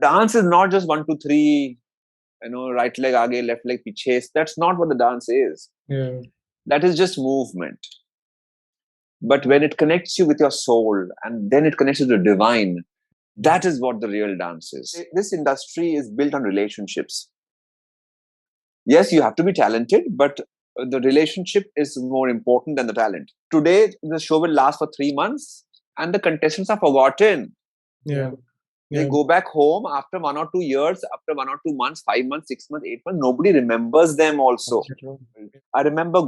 Dance is not just 1, 2, 3, right leg aage, left leg piche. That's not what the dance is. Yeah. That is just movement. But when it connects you with your soul and then it connects you to the divine, that is what the real dance is. This industry is built on relationships. Yes, you have to be talented, but the relationship is more important than the talent. Today, the show will last for 3 months and the contestants are forgotten. Yeah. They go back home after 1 or 2 years, after 1 or 2 months, 5 months, 6 months, 8 months. Nobody remembers them also. I remember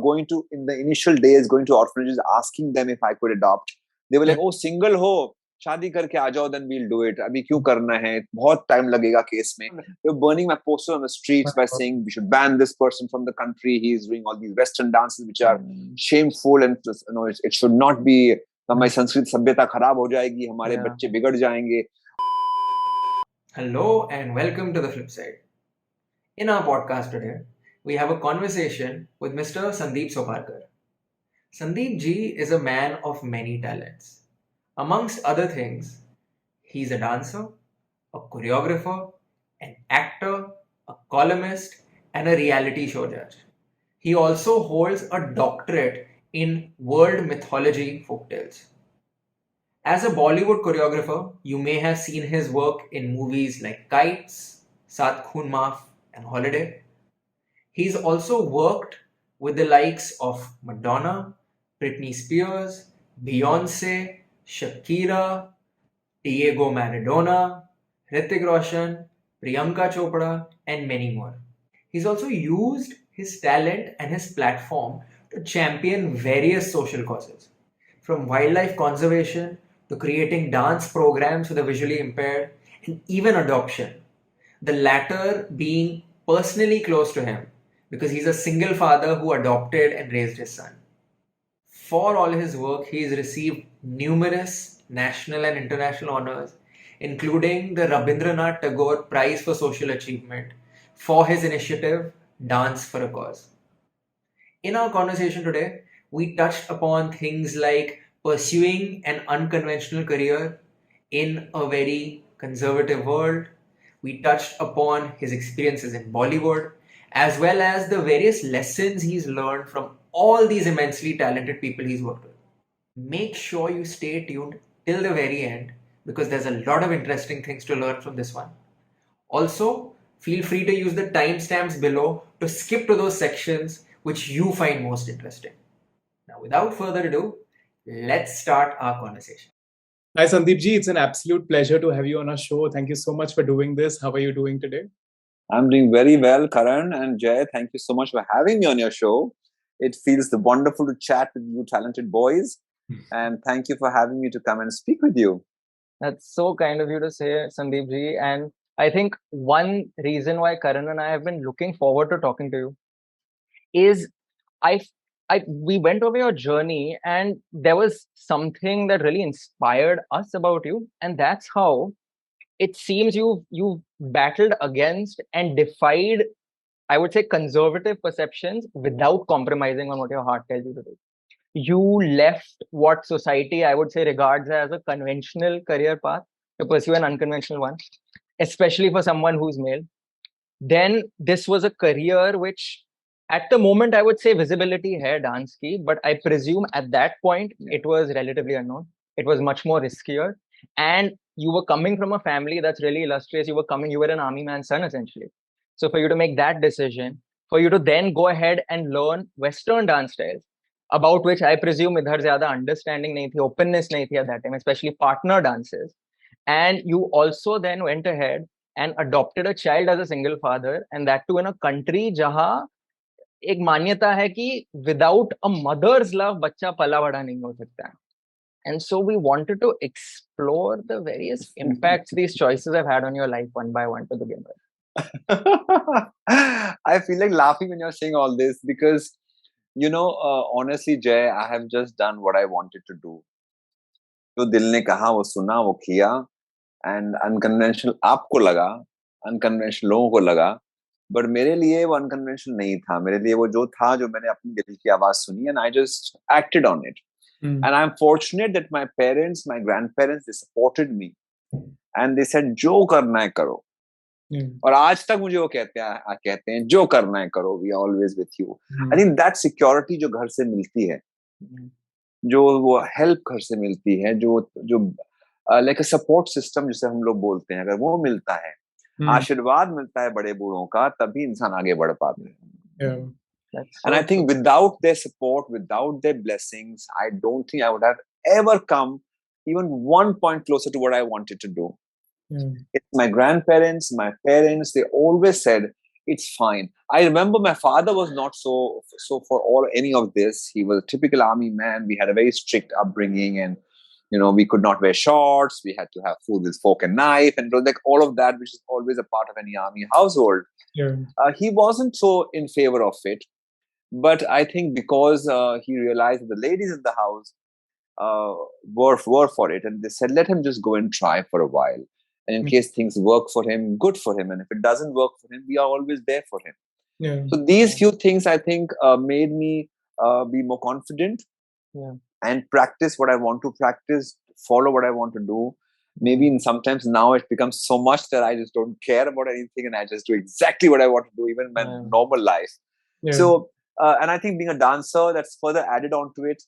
in the initial days, going to orphanages, asking them if I could adopt. They were like, oh, single ho, शादी करके आ जाओ, then we'll do it. अभी क्यों करना है? बहुत time लगेगा case में. They were burning my poster on the streets by saying we should ban this person from the country. He's doing all these Western dances which are shameful and it should not be. हमारी संस्कृत सभ्यता खराब हो जाएगी, हमारे बच्चे बिगड़ जाएंगे. Hello and welcome to the Flipside. In our podcast today, we have a conversation with Mr. Sandip Soparrkar. Sandip ji is a man of many talents. Amongst other things, he's a dancer, a choreographer, an actor, a columnist, and a reality show judge. He also holds a doctorate in World Mythology Folklore. As a Bollywood choreographer, you may have seen his work in movies like Kites, Saat, Khoon Maaf, and Holiday. He's also worked with the likes of Madonna, Britney Spears, Beyonce, Shakira, Diego Maradona, Hrithik Roshan, Priyanka Chopra, and many more. He's also used his talent and his platform to champion various social causes, from wildlife conservation to creating dance programs for the visually impaired and even adoption. The latter being personally close to him because he's a single father who adopted and raised his son. For all his work, he's received numerous national and international honors, including the Rabindranath Tagore Prize for Social Achievement for his initiative Dance for a Cause. In our conversation today, we touched upon things like pursuing an unconventional career in a very conservative world. We touched upon his experiences in Bollywood, as well as the various lessons he's learned from all these immensely talented people he's worked with. Make sure you stay tuned till the very end because there's a lot of interesting things to learn from this one. Also, feel free to use the timestamps below to skip to those sections which you find most interesting. Now, without further ado, let's start our conversation. Hi, Sandip ji. It's an absolute pleasure to have you on our show. Thank you so much for doing this. How are you doing today? I'm doing very well, Karan and Jay. Thank you so much for having me on your show. It feels wonderful to chat with you talented boys. And thank you for having me to come and speak with you. That's so kind of you to say, Sandeep ji. And I think one reason why Karan and I have been looking forward to talking to you is we went over your journey and there was something that really inspired us about you. And that's how it seems you've battled against and defied, I would say, conservative perceptions without compromising on what your heart tells you to do. You left what society, I would say, regards as a conventional career path to pursue an unconventional one, especially for someone who's male. Then this was a career which, at the moment, I would say visibility hai dance ki, but I presume at that point, it was relatively unknown. It was much more riskier. And you were coming from a family that's really illustrious. You were an army man's son, essentially. So for you to make that decision, for you to then go ahead and learn Western dance styles, about which I presume idhar zyada understanding nahi thi, openness nahi thi at that time, especially partner dances. And you also then went ahead and adopted a child as a single father, and that too in a country jahan एक मान्यता है कि without a mother's love बच्चा पला बड़ा नहीं हो सकता. And so we wanted to explore the various impacts these choices have had on your life one by one to begin with. I feel like laughing when you're saying all this because, honestly, Jay, I have just done what I wanted to do. जो दिल ने कहा वो सुना वो किया and unconventional आपको लगा, unconventional लोगों को लगा. But मेरे लिए वो unconventional नहीं था. मेरे लिए वो जो था जो मैंने अपनी दिल की आवाज सुनी and I just acted on it. And I'm fortunate that my parents, my grandparents, they supported me. and they said जो करना है करो. और आज तक मुझे वो कहते हैं जो करना है करो, we are always with you. I think that security जो घर से मिलती है, जो वो help घर से मिलती है, जो like a support system जिसे हम लोग बोलते हैं, अगर वो मिलता है, आशीर्वाद मिलता है बड़े बूढ़ों का, तभी इंसान आगे बढ़ पाते हैं. And I think without their support, without their blessings, I don't think I would have ever come even 1 point closer to what I wanted to do. It's my grandparents, my parents, they always said, it's fine. I remember my father was not so for any of this. He was a typical army man. We had a very strict upbringing, and we could not wear shorts. We had to have food with fork and knife, and it was like all of that, which is always a part of any army household. He wasn't so in favor of it. But I think because he realized that the ladies in the house were for it, and they said, let him just go and try for a while. And in case things work for him, good for him. And if it doesn't work for him, we are always there for him. So these few things, I think, made me be more confident and practice what I want to practice, follow what I want to do. Maybe sometimes now it becomes so much that I just don't care about anything, and I just do exactly what I want to do, even in my normal life. So, and I think being a dancer, that's further added on to it.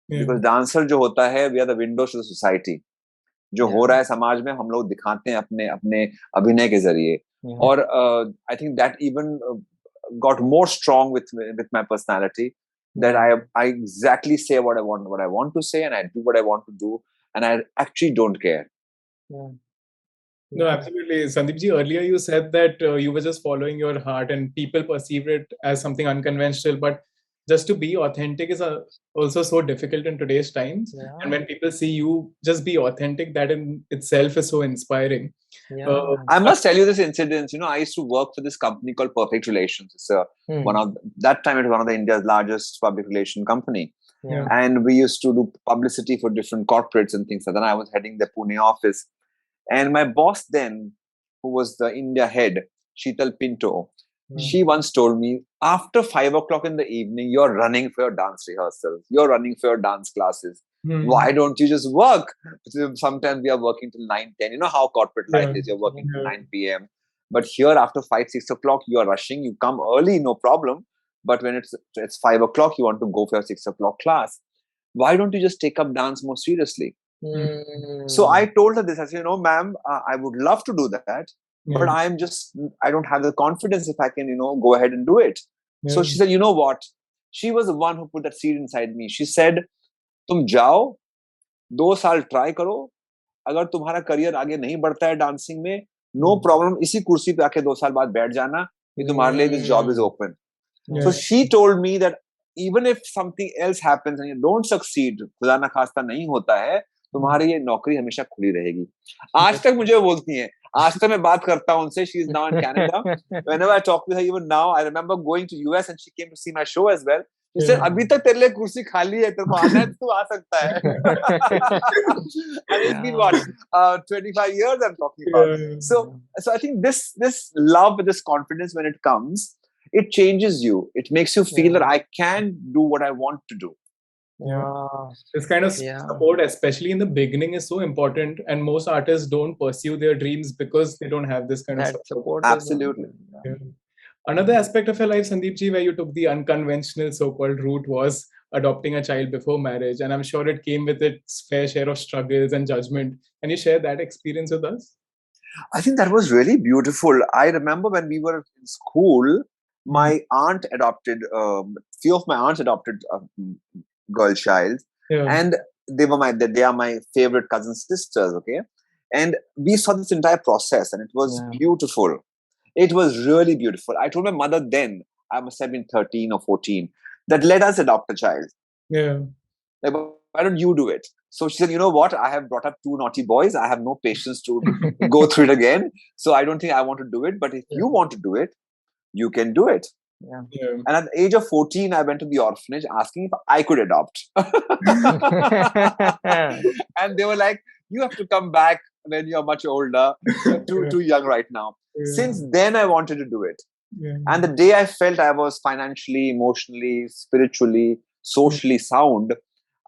Because dancer जो होता है, we are the windows to the society. जो हो रहा है समाज में, हम लोग दिखाते हैं अपने अभिनय के जरिए. और I think that even got more strong with my personality, that I exactly say what I want to say, and I do what I want to do, and I actually don't care. No, absolutely. Sandip ji, earlier you said that you were just following your heart and people perceive it as something unconventional, but just to be authentic is also so difficult in today's times. And when people see you just be authentic, that in itself is so inspiring. I must tell you this incident. I used to work for this company called Perfect Relations. It's that time it was one of the India's largest public relation company. And we used to do publicity for different corporates and things like that. And I was heading the Pune office. And my boss then, who was the India head, Sheetal Pinto, she once told me, after 5 o'clock in the evening, you're running for your dance rehearsals. You're running for your dance classes. Why don't you just work? Sometimes we are working till 9, 10. You know how corporate life is. You're working till 9 p.m. But here, after 5, 6 o'clock, you are rushing. You come early, no problem. But when it's 5 o'clock, you want to go for your 6 o'clock class. Why don't you just take up dance more seriously? So I told her this. I said, ma'am, I would love to do that. But I don't have the confidence if I can, go ahead and do it. So she said, you know what? She was the one who put that seed inside me. She said, तुम जाओ, 2 साल try करो. अगर तुम्हारा career आगे नहीं बढ़ता है dancing में, no problem. इसी कुर्सी पे आके 2 साल बाद बैठ जाना. कि तुम्हारे लिए this job is open. So she told me that even if something else happens and you don't succeed, खुदा ना खास्ता नहीं होता है, तुम्हारी ये नौकरी हमेशा खुली रहेगी. आज तक मुझे बोलती हैं. आज तक मैं बात करता हूं उनसे. She is now in Canada. Whenever I talk with her, even now, I remember going to US and she came to see my show as well. She said, अभी तक तेरे लिए कुर्सी खाली है, तेरे को आना है तो तू आ सकता है. And it's been what 25 years I'm talking about. So I think this love, this confidence, when it comes, it changes you. It makes you feel that I can do what I want to do. This kind of support, especially in the beginning, is so important, and most artists don't pursue their dreams because they don't have this kind of support. Absolutely. Another aspect of your life, Sandip ji, where you took the unconventional so-called route, was adopting a child before marriage, and I'm sure it came with its fair share of struggles and judgment. Can you share that experience with us? I think that was really beautiful. I remember when we were in school, my aunt adopted, few of my aunts adopted girl child, and they are my favorite cousin sisters. Okay, and we saw this entire process, and it was beautiful. It was really beautiful. I told my mother then, I must have been 13 or 14, that let us adopt a child. Like, why don't you do it? So she said, you know what? I have brought up 2 naughty boys. I have no patience to go through it again. So I don't think I want to do it. But if you want to do it, you can do it. And at the age of 14, I went to the orphanage asking if I could adopt. And they were like, you have to come back when you're much older. You're too young right now. Since then, I wanted to do it. And the day I felt I was financially, emotionally, spiritually, socially sound,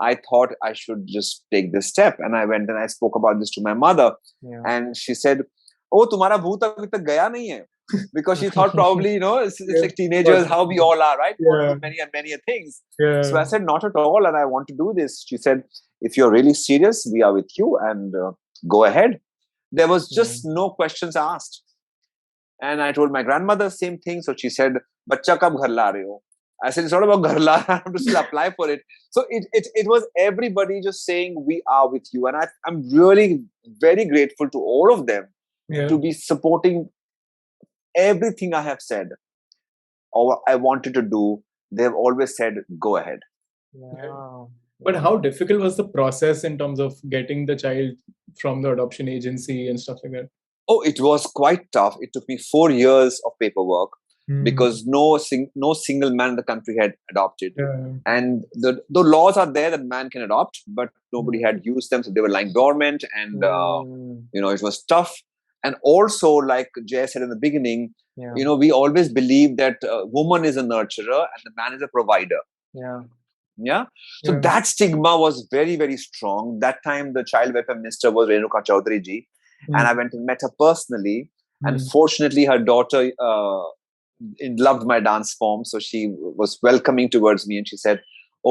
I thought I should just take this step. And I went and I spoke about this to my mother. And she said, "Oh, tumhara bhoot abhi tak gaya nahi hai." Because she thought probably, it's like teenagers, how we all are, right? We want to do many and many things. So I said, "Not at all. And I want to do this." She said, "If you're really serious, we are with you, and go ahead." There was just no questions asked. And I told my grandmother same thing. So she said, "Bachcha kab ghar la rahe ho?" I said, "It's not about ghar la, I have to still apply for it." So it was everybody just saying, "We are with you." And I'm really very grateful to all of them to be supporting everything I have said or I wanted to do. They've always said, "Go ahead." Wow. But how difficult was the process in terms of getting the child from the adoption agency and stuff like that? Oh, it was quite tough. It took me 4 years of paperwork because no single man in the country had adopted. And the laws are there that man can adopt, but nobody had used them. So they were lying dormant, and, it was tough. And also, like Jay said in the beginning, we always believe that woman is a nurturer and the man is a provider. Yeah. So that stigma was very, very strong. That time, the child welfare minister was Renuka Chaudhary ji. And I went and met her personally. And fortunately, her daughter loved my dance form. So she was welcoming towards me. And she said,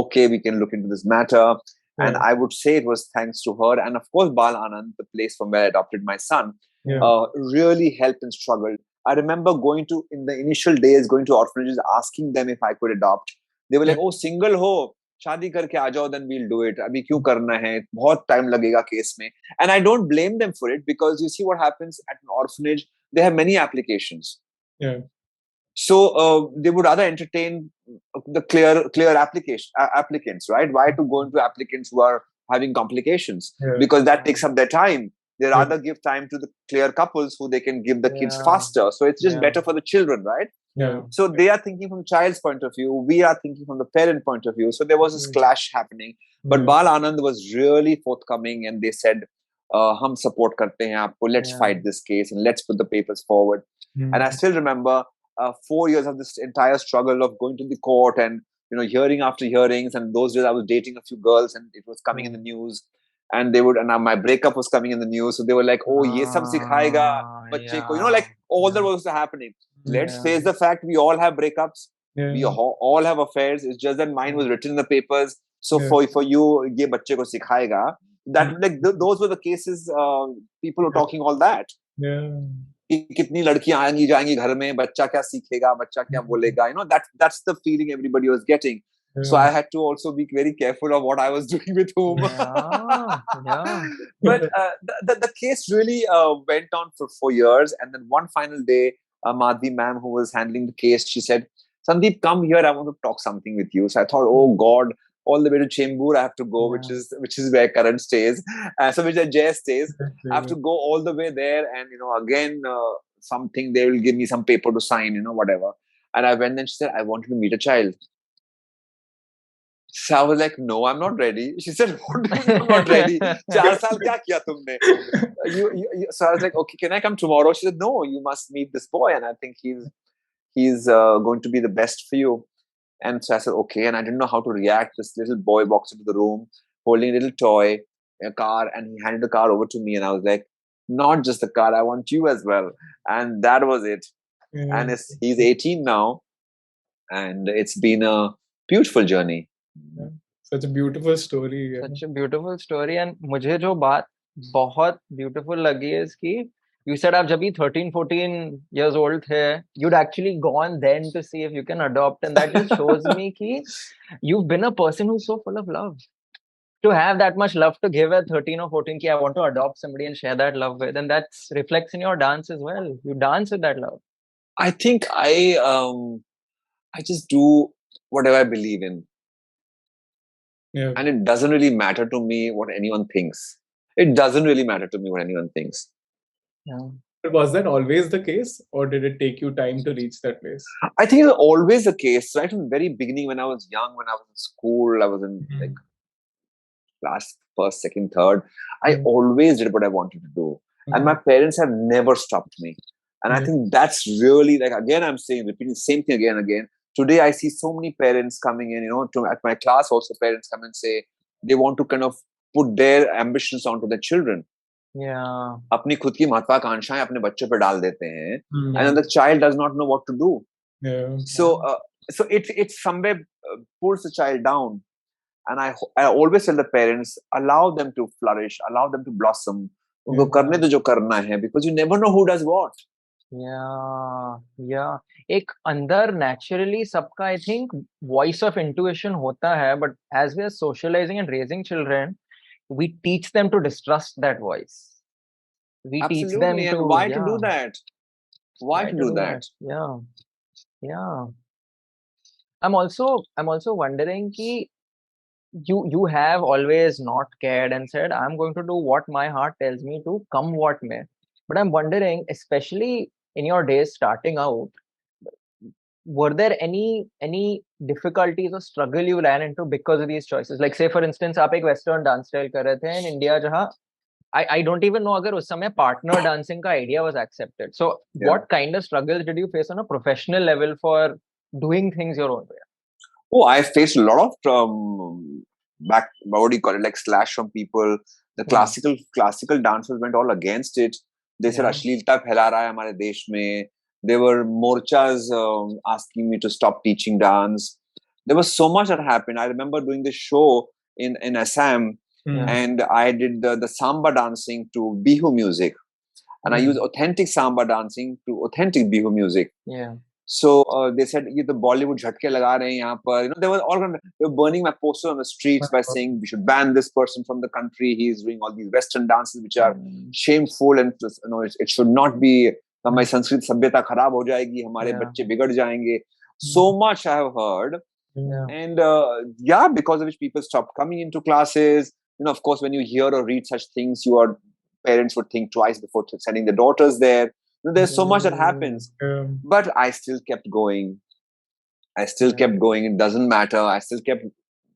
"Okay, we can look into this matter." And I would say it was thanks to her. And of course, Bal Anand, the place from where I adopted my son, really helped and struggled. I remember in the initial days, going to orphanages, asking them if I could adopt. They were like, "Oh, single ho, शादी करके आ जाओ, then we'll do it. अभी क्यों करना है? बहुत time लगेगा case में." And I don't blame them for it, because you see what happens at an orphanage, they have many applications. So they would rather entertain the clear applicants, right? Why to go into applicants who are having complications? Because that takes up their time. They rather give time to the clear couples who they can give the kids faster. So it's just better for the children, right? So they are thinking from the child's point of view. We are thinking from the parent point of view. So there was this clash happening. But Bal Anand was really forthcoming, and they said, "Hum support karte hain aapko. Let's fight this case and let's put the papers forward." And I still remember 4 years of this entire struggle of going to the court and hearing after hearings. And those days I was dating a few girls, and it was coming in the news. And my breakup was coming in the news. So they were like, "Oh, ye sab sikhayega bacche ko." Like all that was happening. Let's face the fact, we all have breakups. We all have affairs. It's just that mine was written in the papers. So for you, ye bacche ko sikhayega. That those were the cases. People were talking all that. कितनी लड़कियां आएंगी जाएंगी घर में, बच्चा क्या सीखेगा, बच्चा क्या बोलेगा. That's the feeling everybody was getting. So I had to also be very careful of what I was doing with whom. But the case really went on for 4 years. And then one final day, Madhvi ma'am, who was handling the case, she said, "Sandip, come here. I want to talk something with you." So I thought, oh God, all the way to Chembur I have to go, which is where Karan stays. So which Jay stays. I have to go all the way there. And, again, something, they will give me some paper to sign, whatever. And I went and she said, "I wanted to meet a child." So I was like, "No, I'm not ready." She said, "What do you mean I'm not ready? 4 saal kya kiya tumne?" So I was like, "Okay, can I come tomorrow?" She said, "No, you must meet this boy. And I think he's going to be the best for you." And so I said, "Okay." And I didn't know how to react. This little boy walks into the room holding a little toy, a car, and he handed the car over to me. And I was like, "Not just the car, I want you as well." And that was it. And he's 18 now. And it's been a beautiful journey. Such a beautiful story. Such a beautiful story. And मुझे जो बात बहुत beautiful लगी है इसकी, you said आप जब भी 13-14 years old थे, you'd actually gone then to see if you can adopt. And that just shows me कि you've been a person who's so full of love. To have that much love to give at 13 or 14, ki I want to adopt somebody and share that love with. And that reflects in your dance as well. You dance with that love. I think I just do whatever I believe in. And it doesn't really matter to me what anyone thinks. It doesn't really matter to me what anyone thinks. But was that always the case, or did it take you time to reach that place? I think it's always the case. Right from the very beginning, when I was young, when I was in school, I was in like class first, second, third. I always did what I wanted to do. And my parents have never stopped me. And I think that's really, like, again, I'm saying, repeating the same thing again and again. Today, I see so many parents coming in, at my class also, parents come and say, they want to kind of put their ambitions onto their children. Yeah. अपनी खुद की महत्वाकांक्षाएं अपने बच्चे पर डाल देते हैं, Hmm. and then the child does not know what to do. Yeah. So it somewhere pulls the child down. And I always tell the parents, allow them to flourish, allow them to blossom. उनको करने दो जो करना है, because you never know who does what. Yeah. एक अंदर naturally सबका I think voice of intuition होता है, but as we are socializing and raising children, we teach them to distrust that voice. We teach them Absolutely, and to why to do that? Why to do that? Yeah. I'm also wondering कि you have always not cared and said I'm going to do what my heart tells me to, come what may. But I'm wondering, especially in your days starting out, were there any difficulties or struggle you ran into because of these choices? Like say for instance, आप एक western dance style कर रहे थे in India जहाँ I don't even know अगर उस समय partner dancing का idea was accepted. So what kind of struggles did you face on a professional level for doing things your own way? Oh, I faced a lot of what do you call it, like slash from people. The classical dancers went all against it. They said अश्लीलता फैला रहा है हमारे देश में. There were morchas asking me to stop teaching dance. There was so much that happened. I remember doing this show in Assam, and I did the samba dancing to Bihu music, and I used authentic samba dancing to authentic Bihu music. Yeah. So they said, "ये तो Bollywood झटके लगा रहे हैं यहाँ पर." You know, they were burning my poster on the streets by saying we should ban this person from the country. He's doing all these Western dances which are shameful, and it should not be. हमारी संस्कृत सभ्यता खराब हो जाएगी, हमारे बच्चे बिगड़ जाएंगे. So much I have heard, and because of which people stopped coming into classes. You know, of course, when you hear or read such things, your parents would think twice before sending their daughters there. You know, there's so much that happens, but I still kept going. It doesn't matter. I still kept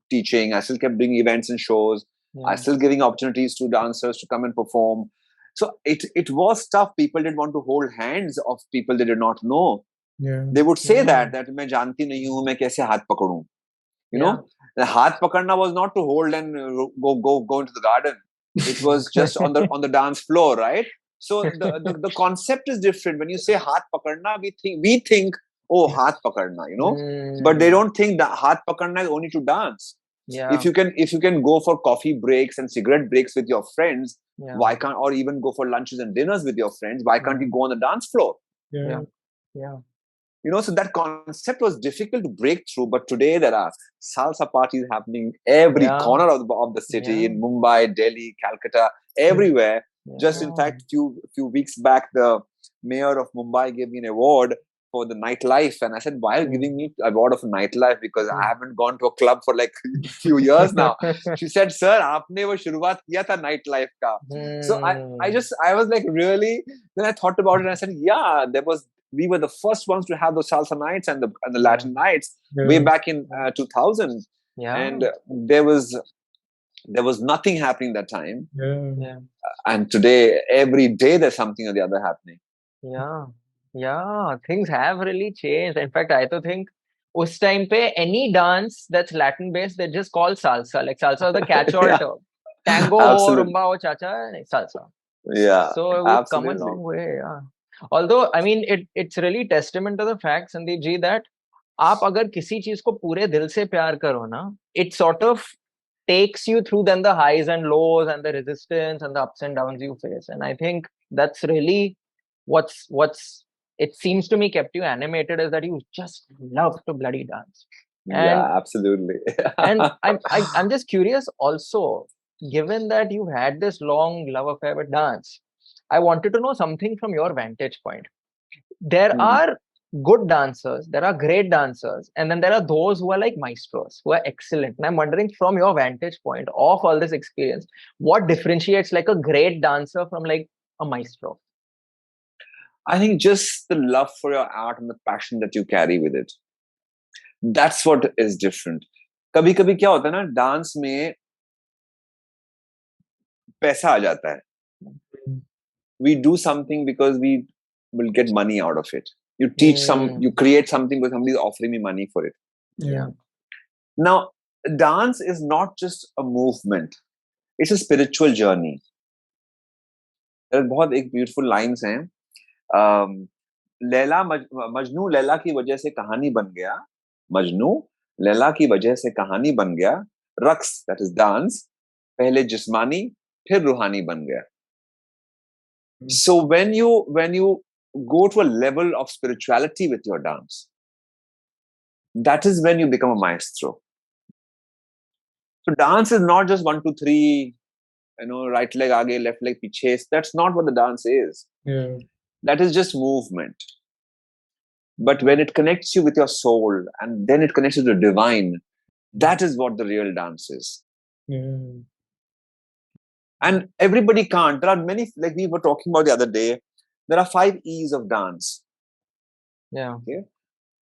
teaching. I still kept doing events and shows. I still giving opportunities to dancers to come and perform. So it was tough. People didn't want to hold hands of people they did not know. They would say that मैं जानती नहीं हूँ, मैं कैसे हाथ पकड़ूं. You know, the हाथ पकड़ना was not to hold and go into the garden. It was just on the dance floor, right? So the concept is different. When you say हाथ पकड़ना, we think oh हाथ पकड़ना, you know, but they don't think that हाथ पकड़ना is only to dance. If you can go for coffee breaks and cigarette breaks with your friends, why can't, or even go for lunches and dinners with your friends, why can't you go on the dance floor? You know, so that concept was difficult to break through. But today there are salsa parties happening every corner of the city, in Mumbai, Delhi, Calcutta, everywhere. Just in fact, few weeks back, the mayor of Mumbai gave me an award for the nightlife, and I said, "Why are you giving me an award of nightlife? Because I haven't gone to a club for like a few years now." She said, "Sir, आपने वो शुरुआत किया था nightlife का." So I was like, really? Then I thought about it, and I said, "Yeah, we were the first ones to have those salsa nights and the Latin nights way back in 2000, and there was nothing happening that time. And today, every day there's something or the other happening. Things have really changed. In fact, I think उस time पे any dance that's Latin based, they just call salsa. Like salsa is the catch-all term. Tango ho, rumba ho, cha-cha, salsa. So we've come a long way. Although, I mean, it's really testament to the fact, Sandip ji, that आप अगर किसी चीज को पूरे दिल से प्यार करो ना, it sort of takes you through then the highs and lows and the resistance and the ups and downs you face. And I think that's really what's it seems to me kept you animated, is that you just love to bloody dance. And, absolutely. And I'm just curious also, given that you've had this long love affair with dance, I wanted to know something from your vantage point. There are good dancers, there are great dancers, and then there are those who are like maestros, who are excellent. And I'm wondering, from your vantage point of all this experience, what differentiates like a great dancer from like a maestro? I think just the love for your art and the passion that you carry with it. That's what is different. कभी-कभी क्या होता है ना, dance में पैसा आ जाता है. We do something because we will get money out of it. You teach you create something because somebody is offering me money for it. Yeah. Now, dance is not just a movement. It's a spiritual journey. There are बहुत एक beautiful lines हैं. लैला मजनू लैला की वजह से कहानी बन गया. मजनू लैला की वजह से कहानी बन गया. रक्स, that is dance, पहले जिस्मानी फिर रूहानी बन गया. So when you go to a level of spirituality with your dance, that is when you become a maestro. So dance is not just 1, 2, 3, right leg aage, left leg piche. That's not what the dance is. Yeah. That is just movement. But when it connects you with your soul and then it connects you to the divine, that is what the real dance is. Yeah. And everybody can't. There are many, like we were talking about the other day, there are 5 E's of dance. Yeah. Okay?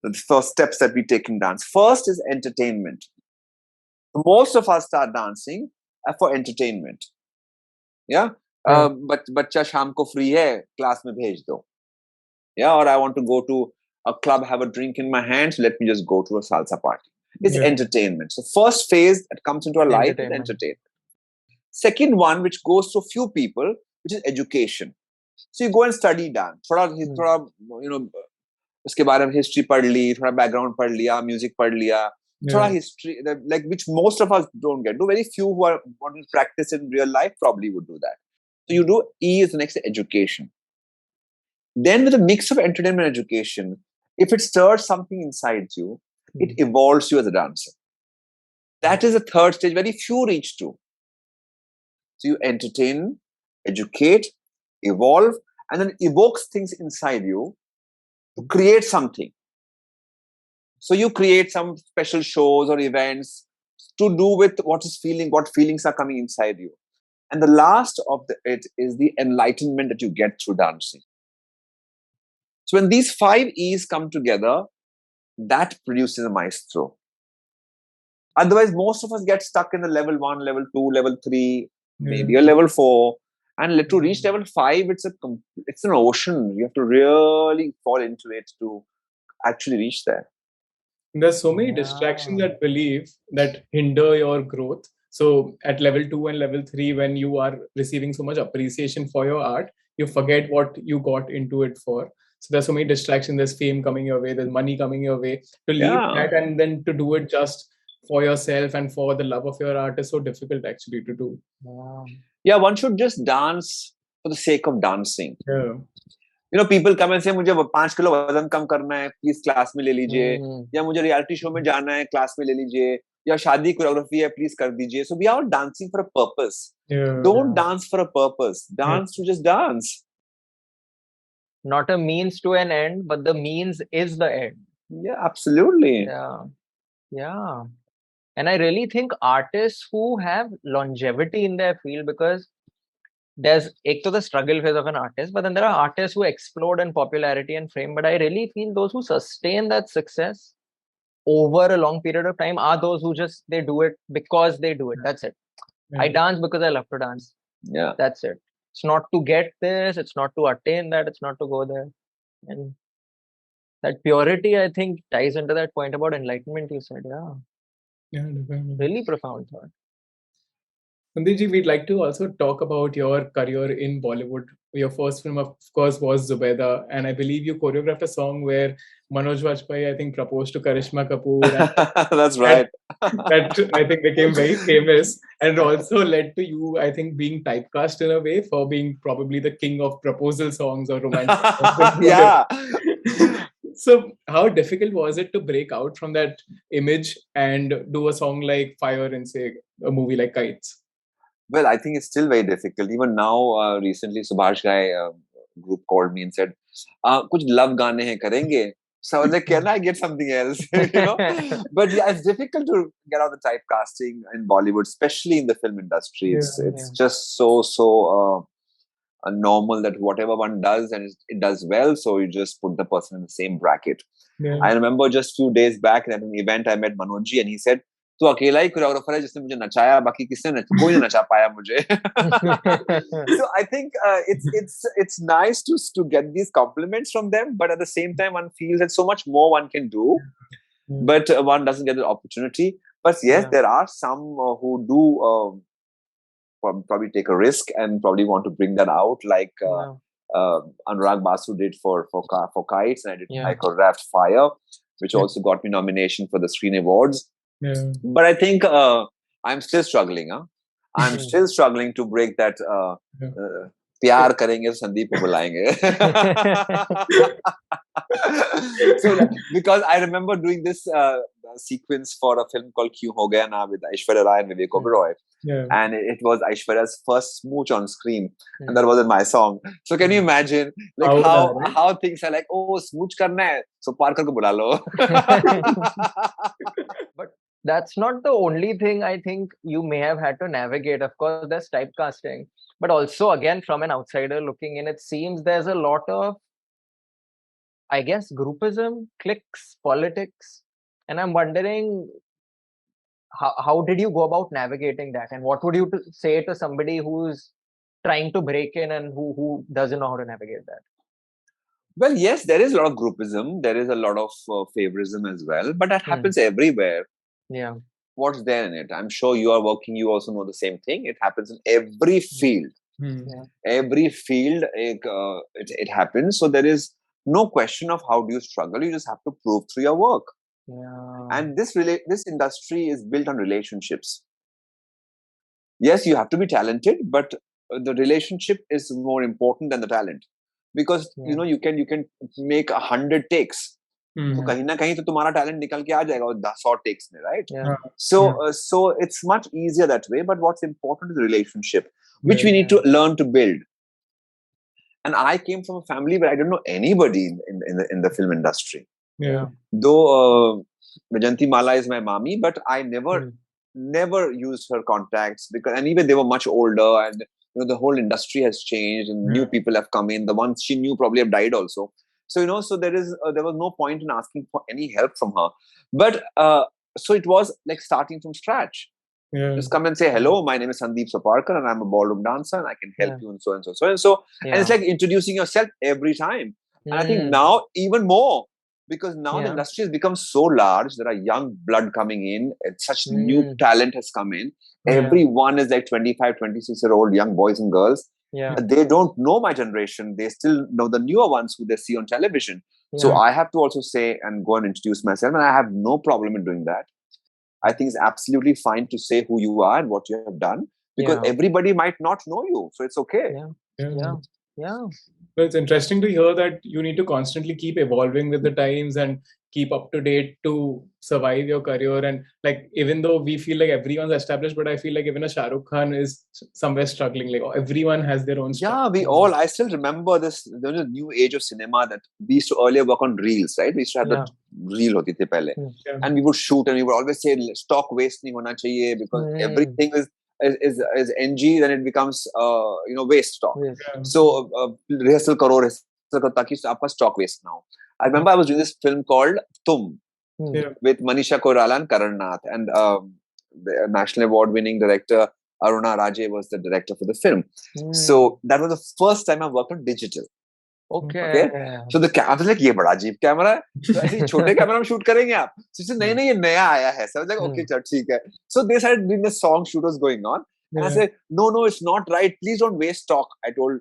The first steps that we take in dance. First is entertainment. Most of us start dancing for entertainment. Yeah? But bachcha sham ko free hai, class mein bhej do. Yeah? Or I want to go to a club, have a drink in my hand, so let me just go to a salsa party. It's entertainment. So first phase that comes into our life is entertainment. Second one, which goes to few people, which is education. So you go and study dance. थोड़ा उसके बारे में history पढ़ ली, थोड़ा background पढ़ लिया, music पढ़ लिया, थोड़ा history, like which most of us don't get. Very few who are want to practice in real life probably would do that. So you do E is the next education. Then with a mix of entertainment and education, if it stirs something inside you, it evolves you as a dancer. That is the third stage. Very few reach to. So you entertain, educate, evolve, and then evokes things inside you to create something. So you create some special shows or events to do with what feelings are coming inside you. And the last of it is the enlightenment that you get through dancing. So when these 5 E's come together, that produces a maestro. Otherwise, most of us get stuck in the level 1, level 2, level 3, maybe a level 4. And to reach level 5, it's an ocean. You have to really fall into it to actually reach there. There's so many distractions that hinder your growth. So at level 2 and level 3, when you are receiving so much appreciation for your art, you forget what you got into it for. So there's so many distractions. There's fame coming your way. There's money coming your way. To leave that and then to do it just for yourself and for the love of your art is so difficult actually to do. Yeah, one should just dance for the sake of dancing. Yeah. People come and say, मुझे 5 kilo वजन कम करना है, please class में ले लीजिए, या मुझे reality show में जाना है, class में ले लीजिए, या शादी choreography है, please कर दीजिए. So we are dancing for a purpose. Don't dance for a purpose. Dance to just dance. Not a means to an end, but the means is the end. Yeah, absolutely. Yeah. And I really think artists who have longevity in their field, because there's the struggle phase of an artist, but then there are artists who explode in popularity and fame. But I really feel those who sustain that success over a long period of time are those who they do it because they do it. That's it. I dance because I love to dance. Yeah. That's it. It's not to get this. It's not to attain that. It's not to go there. And that purity, I think, ties into that point about enlightenment you said. Yeah, definitely. Really profound thought. Sandipji, we'd like to also talk about your career in Bollywood. Your first film, of course, was Zubeida, and I believe you choreographed a song where Manoj Vajpayee, I think, proposed to Karishma Kapoor. That's right. That I think became very famous, and also led to you, I think, being typecast in a way for being probably the king of proposal songs or romantic songs. Yeah. So how difficult was it to break out from that image and do a song like Fire in, say, a movie like Kites? Well, I think it's still very difficult. Even now, recently, Subhash Ghai group called me and said, "Kuch love gaane hai karenge." So I was like, "Can I get something else?" But yeah, it's difficult to get out the typecasting in Bollywood, especially in the film industry. It's just so normal that whatever one does and it does well, so you just put the person in the same bracket. I remember just few days back at an event I met Manojji and he said, "तू अकेला ही choreographer है जिसने मुझे नचाया, बाकी किसने कोई नहीं नचा पाया मुझे." So I think it's nice to get these compliments from them, but at the same time one feels that so much more one can do, but one doesn't get the opportunity. But yes, there are some who do probably take a risk and probably want to bring that out, like Anurag Basu did for Kites, and I choreographed Fire, which also got me nomination for the Screen Awards. But I think I'm still struggling. I'm still struggling to break that. प्यार करेंगे संदीप को बुलाएंगे. So because I remember doing this sequence for a film called Kyun Ho Gaya Na with Aishwarya Rai and Vivek Oberoi. And it was Aishwarya's first smooch on screen, and that wasn't my song. So can you imagine, like how things are like, oh, smooch karna hai, so Parker ko bula lo. But that's not the only thing I think you may have had to navigate. Of course, there's typecasting, but also again, from an outsider looking in, it seems there's a lot of, I guess, groupism, cliques, politics, and I'm wondering, how did you go about navigating that, and what would you say to somebody who's trying to break in and who doesn't know how to navigate that? Well, yes, there is a lot of groupism, there is a lot of favoritism as well, but that happens everywhere. Yeah. What's there in it? I'm sure you are working, you also know the same thing. It happens in every field. Every field, it happens. So there is no question of how do you struggle. You just have to prove through your work. And this industry is built on relationships. Yes, you have to be talented, but the relationship is more important than the talent, because you know you can make 100 takes. So kahin na kahin to tumhara talent nikal ke aa jayega 100 takes mein, right? So it's much easier that way. But what's important is the relationship, which we need to learn to build. And I came from a family where I don't know anybody in the film industry. Though Vajanti Mala is my mommy, but I never used her contacts, because, and even they were much older, and the whole industry has changed and new people have come in. The ones she knew probably have died also. So so there was no point in asking for any help from her. But so it was like starting from scratch. Just come and say, hello, my name is Sandip Soparrkar and I'm a ballroom dancer and I can help you and so and so and so. And it's like introducing yourself every time. And I think now even more, because now the industry has become so large. There are young blood coming in, and such new talent has come in. Everyone is like 25, 26-year-old young boys and girls. They don't know my generation. They still know the newer ones who they see on television. So I have to also say and go and introduce myself, and I have no problem in doing that. I think it's absolutely fine to say who you are and what you have done, because everybody might not know you. So it's okay. So it's interesting to hear that you need to constantly keep evolving with the times and keep up to date to survive your career. And like, even though we feel like everyone's established, but I feel like even a Shah Rukh Khan is somewhere struggling. Like everyone has their own stuff. I still remember this. There was a new age of cinema that we used to earlier work on reels, right? We used to have the reel hoti the pehle. And we would shoot and we would always say stock waste nahi hona chahiye, because everything is NG, then it becomes waste stock. So rehearsal karo taki aapka stock waste now. I remember I was doing this film called Tum with Manisha Koirala and Karan, and the national award winning director Aruna Raje was the director for the film. So that was the first time I worked on digital. Okay. So the camera was like, ye bada ajeeb camera hai. So aise chote camera mein shoot karenge aap. So she said, nahi ye naya aaya hai. So I was like, okay, chal theek hai. So they started doing the song shoot was going on. And I said, no, it's not right. Please don't waste stock. I told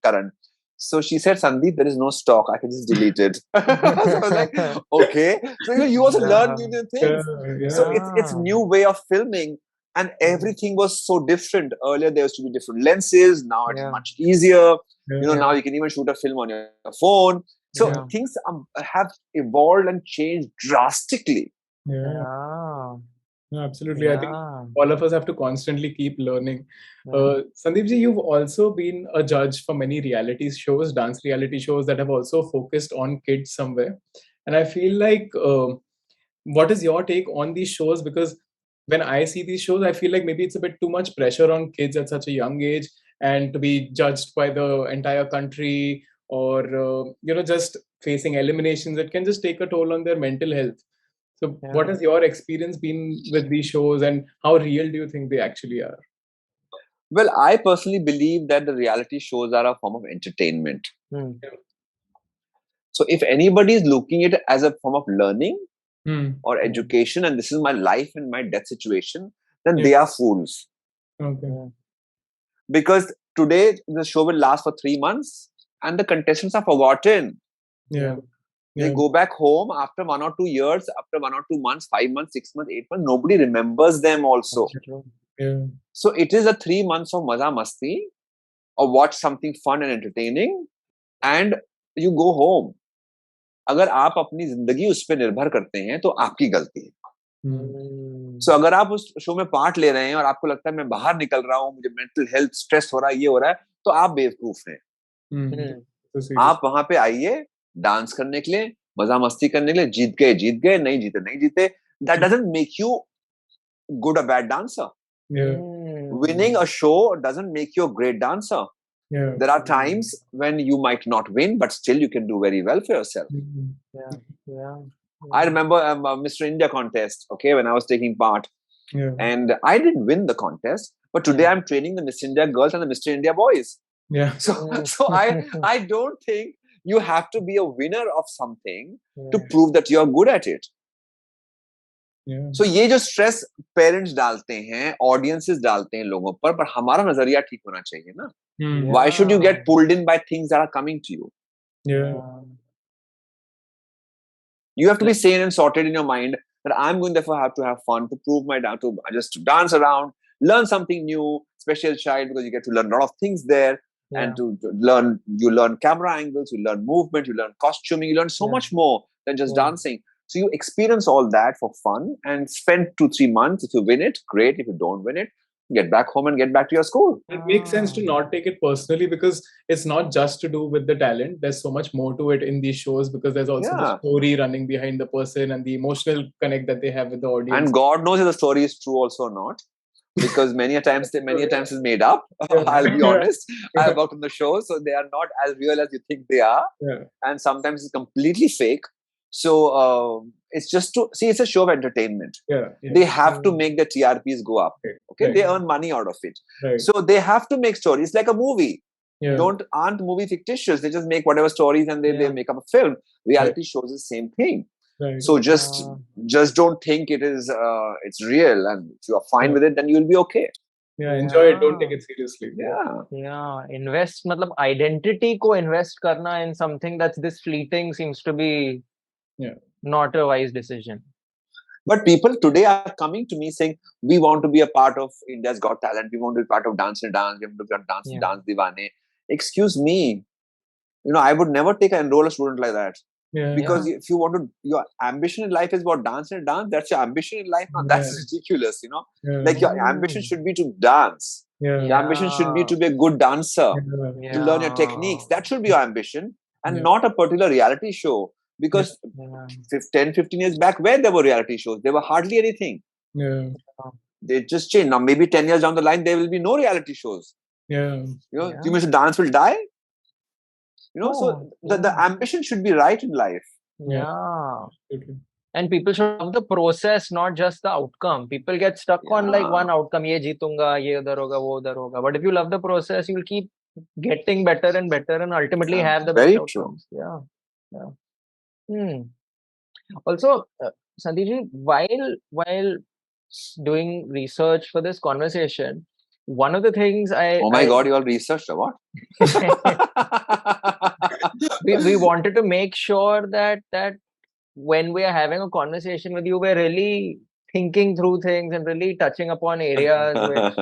Karan. So she said, Sandeep, there is no stock. I can just delete it. So I was like, okay. So you also learn new things. So it's new way of filming. And everything was so different. Earlier, there used to be different lenses. Now it's much easier. Now you can even shoot a film on your phone. So things have evolved and changed drastically. No, absolutely. I think all of us have to constantly keep learning. Sandeep ji, you've also been a judge for many reality shows, dance reality shows that have also focused on kids somewhere. And I feel like, what is your take on these shows? Because when I see these shows, I feel like maybe it's a bit too much pressure on kids at such a young age, and to be judged by the entire country, or just facing eliminations. It can just take a toll on their mental health. So what has your experience been with these shows, and how real do you think they actually are? Well, I personally believe that the reality shows are a form of entertainment. So if anybody is looking at it as a form of learning, or education, and this is my life and my death situation, then Yeah. they are fools. Okay. Because today the show will last for 3 months and the contestants are forgotten. Yeah. They go back home after 1 or 2 years, after 1 or 2 months, 5 months, 6 months, 8 months. Nobody remembers them also. Yeah. So it is a 3 months of maza masti, or watch something fun and entertaining, and you go home. अगर आप अपनी जिंदगी उस पर निर्भर करते हैं तो आपकी गलती है. सो अगर आप उस शो में पार्ट ले रहे हैं और आपको लगता है मैं बाहर निकल रहा हूँ, मुझे मेंटल हेल्थ स्ट्रेस हो रहा है, ये हो रहा है, तो आप बेवकूफ हैं. आप वहां पे आइए डांस करने के लिए, मजा मस्ती करने के लिए. जीत गए, नहीं जीते नहीं जीते. That doesn't make you good or bad dancer. Winning a show doesn't make you a great dancer. There are times when you might not win, but still you can do very well for yourself. I remember Mr. India contest, okay, when I was taking part. And I didn't win the contest, but today I'm training the Miss India girls and the Mr. India boys. So I don't think you have to be a winner of something to prove that you're good at it. So ये जो stress parents डालते हैं, audiences डालते हैं लोगों पर हमारा नजरिया ठीक होना चाहिए ना. Why should you get pulled in by things that are coming to you? You have to be sane and sorted in your mind that I'm going therefore have to have fun, to prove my to just dance around, learn something new, special child, because you get to learn a lot of things there. And to learn, you learn camera angles, you learn movement, you learn costuming, you learn so much more than just dancing. So you experience all that for fun and spend 2-3 months. If you win it, great. If you don't win it, get back home and get back to your school. It makes sense to not take it personally, because it's not just to do with the talent. There's so much more to it in these shows, because there's also the story running behind the person and the emotional connect that they have with the audience. And God knows if the story is true also or not, because many a times it's made up. I'll be honest. I've worked on the show, so they are not as real as you think they are. And sometimes it's completely fake. So it's just to see, it's a show of entertainment. They have to make the TRPs go up. Okay, they earn money out of it. So they have to make stories. It's like a movie. Aren't movie fictitious? They just make whatever stories and they make up a film. Reality shows the same thing. So just don't think it is it's real, and if you are fine with it, then you'll be okay. Enjoy it. Don't take it seriously. Invest, matlab identity ko invest karna in something that's this fleeting seems to be not a wise decision. But people today are coming to me saying, we want to be a part of India's Got Talent. We want to be part of Dance and Dance. We want to be part of Dance Divane. Excuse me. I would never enroll a student like that. Because if you want to, your ambition in life is about dance and dance. That's your ambition in life. Now that's ridiculous, Like your ambition should be to dance. Your ambition should be to be a good dancer, to learn your techniques. That should be your ambition, and not a particular reality show. Because 10, 15 years back, where there were reality shows, there were hardly anything. They just changed. Now maybe 10 years down the line, there will be no reality shows. You mean the dance will die? So the ambition should be right in life. And people should love the process, not just the outcome. People get stuck on like one outcome, ye jeetunga, ye udhar hoga, wo udhar hoga. But if you love the process, you'll keep getting better and better and ultimately have the best outcomes. Also, Sandip, while doing research for this conversation, one of the things God, you all researched or what? we wanted to make sure that when we are having a conversation with you, we're really thinking through things and really touching upon areas which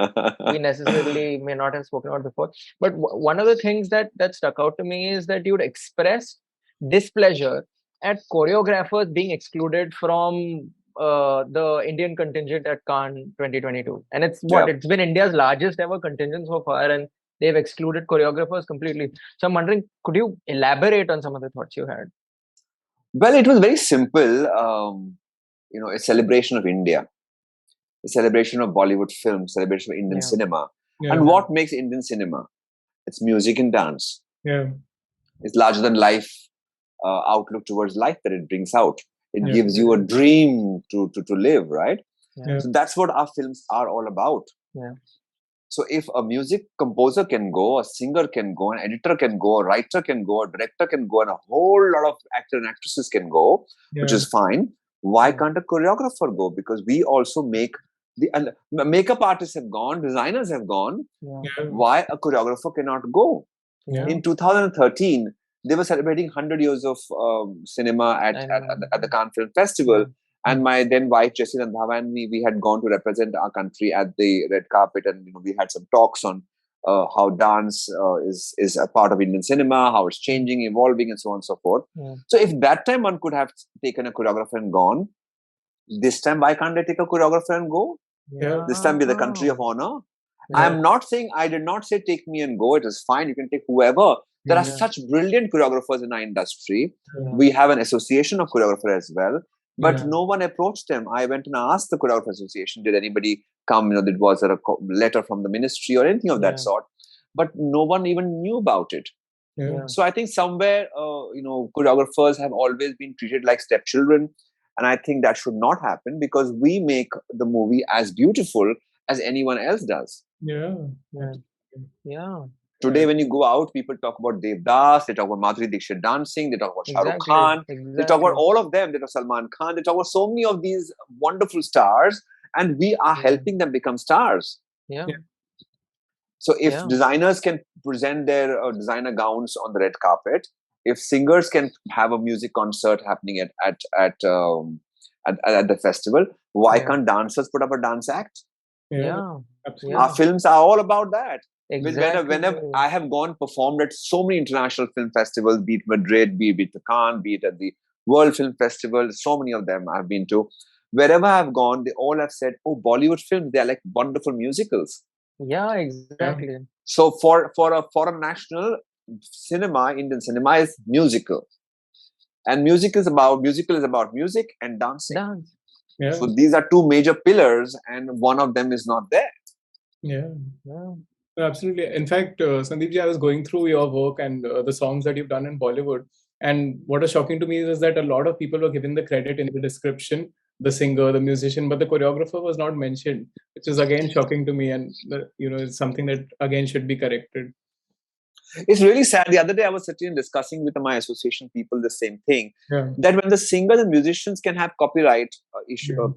we necessarily may not have spoken about before. But one of the things that stuck out to me is that you'd expressed displeasure at choreographers being excluded from the Indian contingent at Cannes 2022. And it's been India's largest ever contingent so far, and they've excluded choreographers completely. So I'm wondering, could you elaborate on some of the thoughts you had? Well, it was very simple. A celebration of India, a celebration of Bollywood film, celebration of Indian cinema. And what makes Indian cinema? It's music and dance. It's larger than life outlook towards life that it brings out. It gives you a dream to live, right? So that's what our films are all about. So if a music composer can go, a singer can go, an editor can go, a writer can go, a director can go, and a whole lot of actors and actresses can go, which is fine. Why can't a choreographer go? Because we also make and makeup artists have gone, designers have gone. Why a choreographer cannot go? In 2013, they were celebrating 100 years of cinema at the Cannes Film Festival. And my then wife, Jessie Randhawa, and me, we had gone to represent our country at the red carpet. And we had some talks on how dance is a part of Indian cinema, how it's changing, evolving, and so on and so forth. So if that time one could have taken a choreographer and gone, this time why can't they take a choreographer and go? This time be the country of honor. I'm not saying, I did not say take me and go. It is fine. You can take whoever. There are such brilliant choreographers in our industry. We have an association of choreographers as well. But no one approached them. I went and asked the Choreographer Association, did anybody come? There was a letter from the ministry or anything of that sort. But no one even knew about it. So I think somewhere, choreographers have always been treated like stepchildren. And I think that should not happen because we make the movie as beautiful as anyone else does. Today, when you go out, people talk about Devdas, they talk about Madhuri Dixit dancing, they talk about Shah Rukh Khan, they talk about all of them, they talk about Salman Khan, they talk about so many of these wonderful stars, and we are helping them become stars. So if designers can present their designer gowns on the red carpet, if singers can have a music concert happening at the festival, why can't dancers put up a dance act? Our films are all about that. Whenever I have performed at so many international film festivals, be it Madrid, be it the Cannes, be it at the World Film Festival, so many of them I've been to. Wherever I've gone, they all have said, "Oh, Bollywood films, they're like wonderful musicals." So for a foreign national cinema, Indian cinema is musical, and musical is about music and dancing. So these are two major pillars, and one of them is not there. Absolutely. In fact, Sandipji, I was going through your work and the songs that you've done in Bollywood. And what was shocking to me is that a lot of people were given the credit in the description, the singer, the musician, but the choreographer was not mentioned, which is again shocking to me. And, it's something that again should be corrected. It's really sad. The other day I was sitting and discussing with my association people the same thing, that when the singers and musicians can have copyright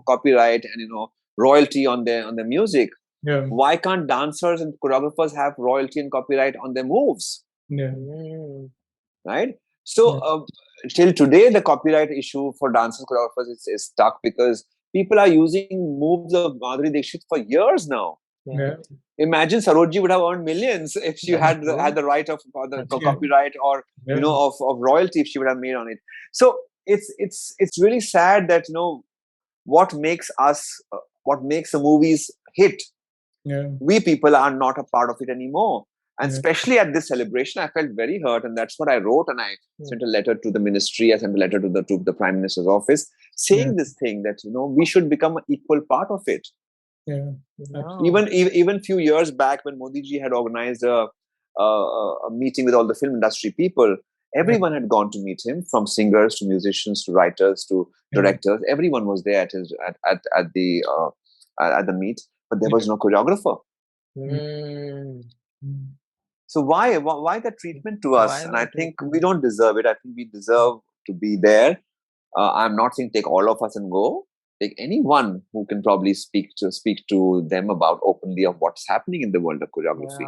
copyright and royalty on their music, why can't dancers and choreographers have royalty and copyright on their moves? Right? So till today, the copyright issue for dancers and choreographers is stuck because people are using moves of Madhuri Dixit for years now. Imagine Sarojji would have earned millions if she had the right of the copyright or of royalty if she would have made on it. So it's really sad that what makes the movies hit. We people are not a part of it anymore. And especially at this celebration, I felt very hurt. And that's what I wrote. And I sent a letter to the ministry. I sent a letter to the Prime Minister's office saying this thing that, we should become an equal part of it. Even few years back when Modi ji had organized a meeting with all the film industry people, everyone had gone to meet him, from singers to musicians to writers to directors. Everyone was there at the meet. But there was no choreographer. So why the treatment to us? And I think we don't deserve it. I think we deserve to be there. I'm not saying take all of us and go. Take anyone who can probably speak to them about openly of what's happening in the world of choreography.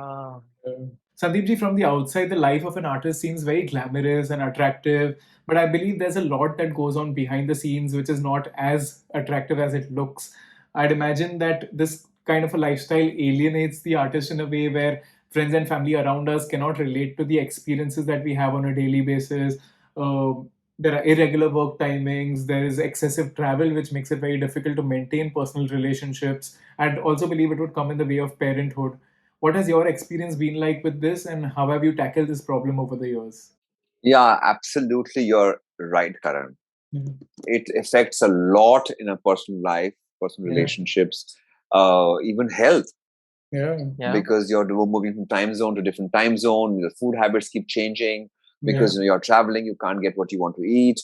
Sandipji, from the outside, the life of an artist seems very glamorous and attractive, but I believe there's a lot that goes on behind the scenes which is not as attractive as it looks. I'd imagine that this kind of a lifestyle alienates the artist in a way where friends and family around us cannot relate to the experiences that we have on a daily basis. There are irregular work timings, there is excessive travel, which makes it very difficult to maintain personal relationships. I'd also believe it would come in the way of parenthood. What has your experience been like with this, and how have you tackled this problem over the years? Yeah, absolutely. You're right, Karan. It affects a lot in a personal life, personal relationships, even health. Because you're moving from time zone to different time zone. The food habits keep changing because you're traveling. You can't get what you want to eat.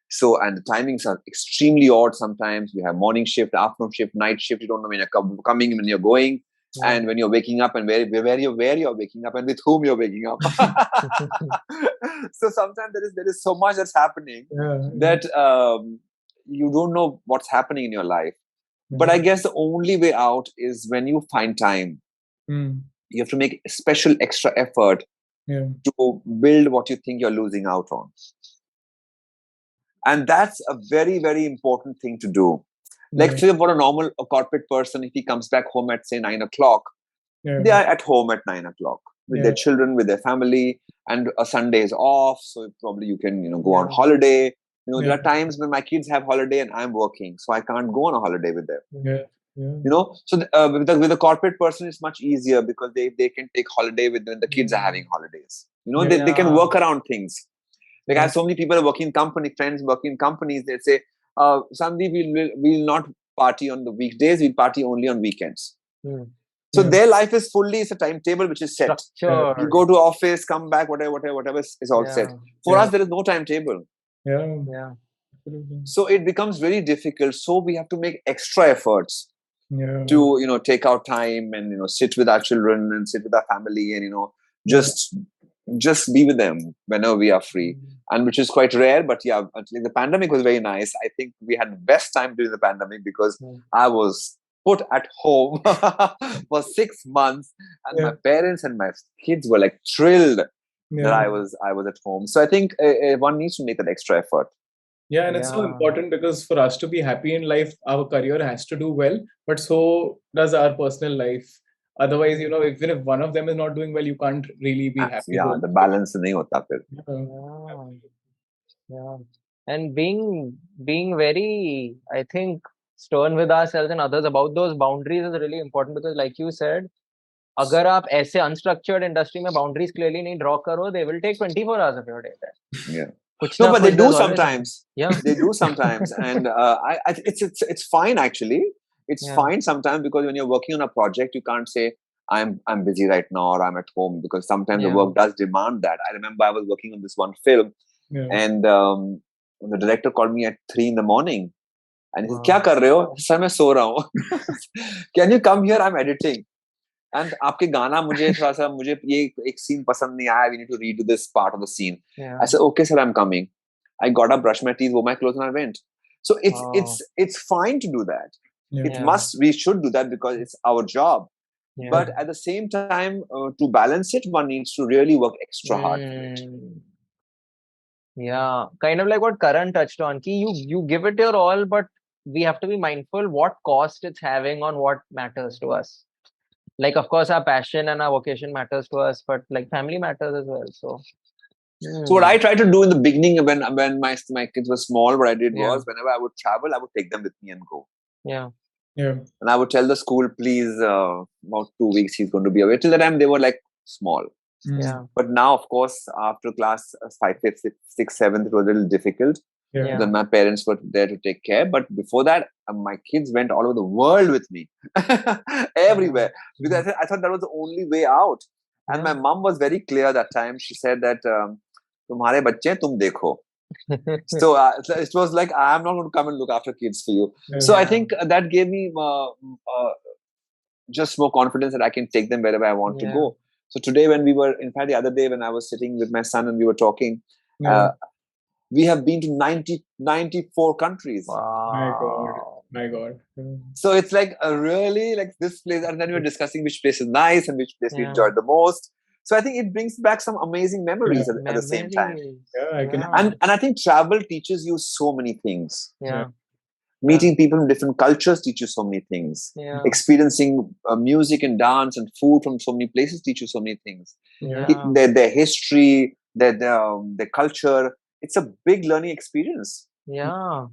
So, and the timings are extremely odd. Sometimes you have morning shift, afternoon shift, night shift. You don't know when you're coming, when you're going, and when you're waking up, and where you're waking up, and with whom you're waking up. So sometimes there is so much that's happening that you don't know what's happening in your life. But I guess the only way out is when you find time. You have to make special extra effort to build what you think you're losing out on. And that's a very, very important thing to do. Like for a normal corporate person, if he comes back home at say 9 o'clock, they are at home at 9 o'clock with their children, with their family, and a Sunday is off. So probably you can, go on holiday. There are times when my kids have holiday and I'm working, so I can't go on a holiday with them. So with a corporate person, it's much easier because they can take holiday when the kids are having holidays. They can work around things. Like I have so many people working friends working in companies. They say, Sandeep, we'll not party on the weekdays. We'll party only on weekends. So their life is it's a timetable which is set. You go to office, come back, whatever is all set. For us, there is no timetable. So it becomes very difficult. So we have to make extra efforts to take out time and sit with our children and sit with our family and just be with them whenever we are free, and which is quite rare. But the pandemic was very nice. I think we had the best time during the pandemic because I was put at home for 6 months, and my parents and my kids were like thrilled that I was at home. So I think one needs to make that extra effort. Yeah, and it's so important because for us to be happy in life, our career has to do well, but so does our personal life. Otherwise, even if one of them is not doing well, you can't really be happy. Yeah, the balance nahi hota phir. And being very, I think, stern with ourselves and others about those boundaries is really important because, like you said, अगर आप ऐसे unstructured industry में boundaries clearly नहीं draw करो, they will take 24 hours of your day. Yeah. No, but they do sometimes. They do sometimes, and it's fine actually. It's fine sometimes because when you're working on a project, you can't say I'm busy right now or I'm at home because sometimes the work does demand that. I remember I was working on this one film, and the director called me at 3 a.m. and he said, "Kya kar rahe ho?" Sir, मैं सो रहा हूँ. Can you come here? I'm editing. And आपके गाना मुझे ये एक scene पसंद नहीं आया. We need to redo this part of the scene. I said, "Okay, sir, I'm coming." I got up, brushed my teeth, wore my clothes, and I went. So it's fine to do that. We should do that because it's our job. But at the same time, to balance it, one needs to really work extra hard for it. Yeah, kind of like what Karan touched on. You give it your all, but we have to be mindful what cost it's having on what matters to us. Like, of course, our passion and our vocation matters to us, but like family matters as well. So what I tried to do in the beginning when my kids were small, what I did was whenever I would travel, I would take them with me and go. Yeah. And I would tell the school, please, about 2 weeks he's going to be away. Till the time they were like small. But now, of course, after class 5, 5th, 6th, 7th, it was a little difficult. Then my parents were there to take care. But before that, my kids went all over the world with me, everywhere. Because I thought that was the only way out. And my mom was very clear that time. She said that, "Tumhare bacche, tum dekho." So it was like, I'm not going to come and look after kids for you. So I think that gave me just more confidence that I can take them wherever I want to go. So today in fact, the other day when I was sitting with my son and we were talking, we have been to 94 countries. Wow. My God. So it's like really like this place, and then we were discussing which place is nice and which place we enjoyed the most. So I think it brings back some amazing memories at the same time. Yeah, I can. And I think travel teaches you so many things. Yeah. Meeting people from different cultures teach you so many things. Experiencing music and dance and food from so many places teach you so many things. Their history, their culture. It's a big learning experience. Yeah.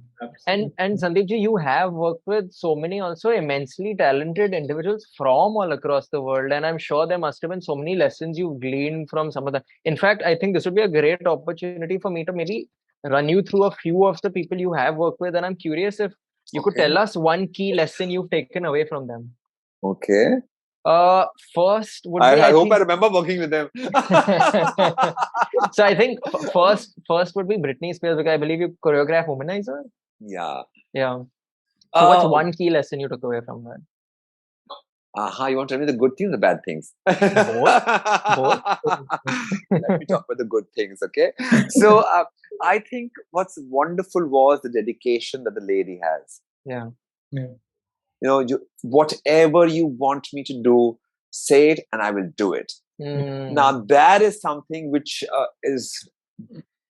And Sandip ji, you have worked with so many also immensely talented individuals from all across the world. And I'm sure there must have been so many lessons you've gleaned from some of them. In fact, I think this would be a great opportunity for me to maybe run you through a few of the people you have worked with. And I'm curious if you could tell us one key lesson you've taken away from them. Okay. First would I be, hope I remember working with them. So I think first would be Britney Spears, because I believe you choreograph Womanizer. Yeah. So what's one key lesson you took away from her? You want to tell me the good things or the bad things? Both. Let me talk about the good things, okay? So I think what's wonderful was the dedication that the lady has. Yeah. Whatever you want me to do, say it and I will do it. Now that is something which is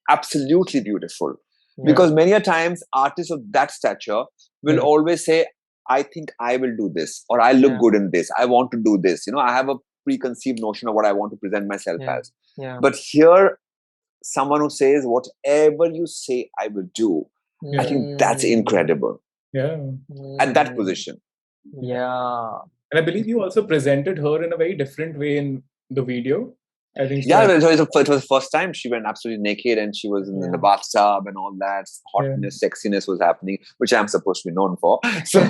absolutely beautiful. Because many a times artists of that stature will always say, I think I will do this, or I look good in this. I want to do this. I have a preconceived notion of what I want to present myself as. But here, someone who says, whatever you say, I will do. I think that's incredible. At that position. Yeah. And I believe you also presented her in a very different way in the video. I think so. Yeah, it was the first time she went absolutely naked and she was in the bathtub and all that hotness, sexiness was happening, which I'm supposed to be known for. So,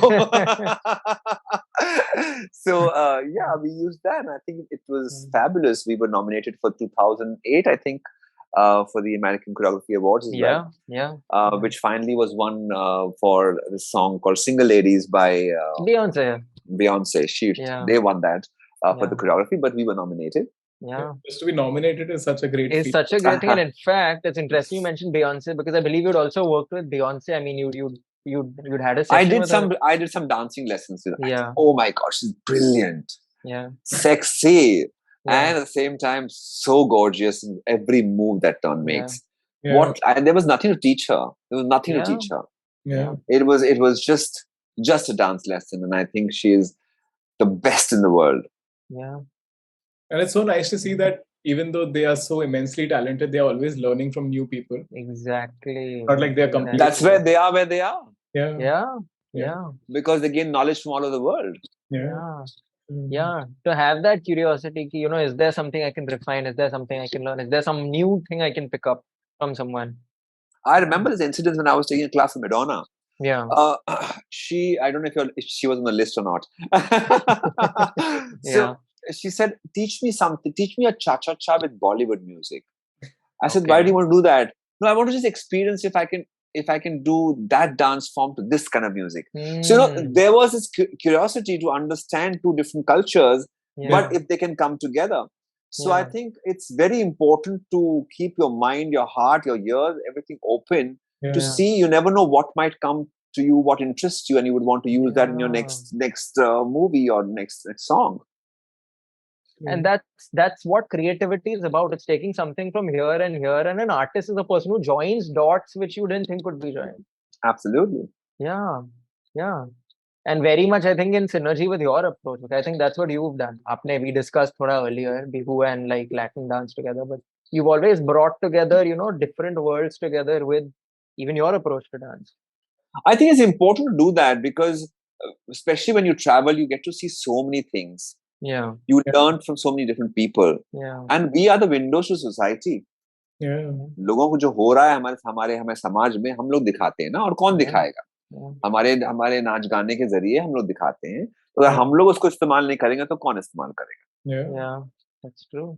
we used that, and I think it was fabulous. We were nominated for 2008, I think, for the American Choreography Awards as well. Which finally was won for this song called "Single Ladies" by Beyonce. They won that for the choreography, but we were nominated. Yeah. Just to be nominated is such a great feat. Such a great thing. And in fact, it's interesting you mentioned Beyonce, because I believe you'd also worked with Beyonce. I mean, you'd had a session I did some dancing lessons with her. Yeah. Oh my gosh, she's brilliant. Yeah. Sexy. And at the same time, so gorgeous in every move that turn makes. There was nothing to teach her. Yeah. It was just a dance lesson. And I think she is the best in the world. Yeah. And it's so nice to see that even though they are so immensely talented, they are always learning from new people. Exactly. Not like they are completely. That's where they are. Yeah. Because they gain knowledge from all over the world. Yeah. To have that curiosity, is there something I can refine? Is there something I can learn? Is there some new thing I can pick up from someone? I remember this incident when I was taking a class with Madonna. Yeah. I don't know if she was on the list or not. So she said, teach me a cha-cha-cha with Bollywood music. I said, why do you want to do that? No, I want to just experience if I can do that dance form to this kind of music. So there was this curiosity to understand two different cultures, but if they can come together. So I think it's very important to keep your mind, your heart, your ears, everything open to see. You never know what might come to you, what interests you, and you would want to use that in your next movie or next song. And that's what creativity is about. It's taking something from here, and an artist is a person who joins dots which you didn't think could be joined. Absolutely. Yeah. And very much, I think, in synergy with your approach. I think that's what you've done. We discussed earlier, Bihu and Latin dance together, but you've always brought together, different worlds together with even your approach to dance. I think it's important to do that because, especially when you travel, you get to see so many things. Yeah. You learn from so many different people. Yeah. And we are the windows to society. लोगों को जो हो रहा है हमारे समाज में हम लोग दिखाते हैं ना, और कौन दिखाएगा? हमारे नाच गाने के जरिए हम लोग दिखाते हैं. तो अगर हम लोग उसको इस्तेमाल नहीं करेंगे तो कौन इस्तेमाल करेगा? Yeah, that's true.